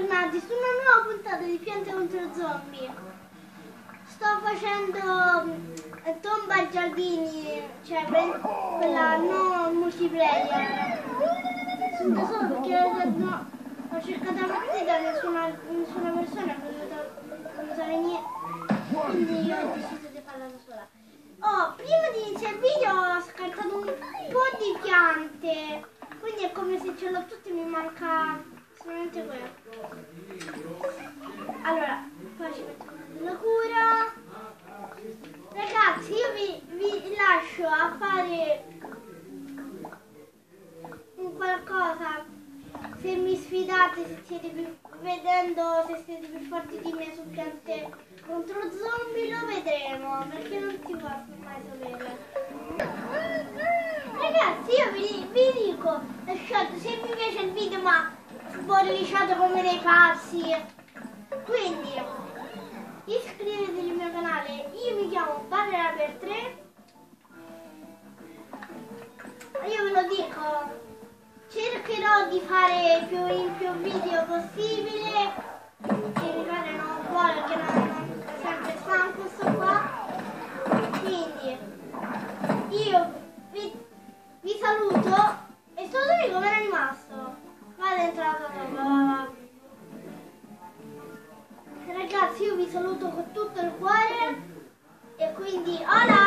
bentornati su una nuova puntata di Piante contro Zombie. Sto facendo tomba giardini, cioè quella non multiplayer. Subito solo perché ho cercato la partita, nessuna persona è venuta a venire, quindi io ho deciso di farla da sola. Prima di iniziare il video ho scartato un po' di piante, quindi è come se ce l'ho tutte, mi manca solamente quello. Allora, poi ci metto la cura. Ragazzi, io vi lascio a fare un qualcosa se mi sfidate, se siete più, vedendo se siete più forti di me su Piante contro Zombie, lo vedremo, perché non si può mai sapere. Ragazzi, io vi dico, lasciate, se vi piace il video, ma spolliciate come dei pazzi, quindi iscrivetevi al mio canale. Io mi chiamo Barbara per 3. Io ve lo dico, cercherò di fare più video possibile. Il cane non vuole, perché non è sempre stanco sto qua. Quindi io vi saluto. E sto amico come è rimasto? Va dentro la tua. Ragazzi, io vi saluto con tutto il cuore e quindi hola!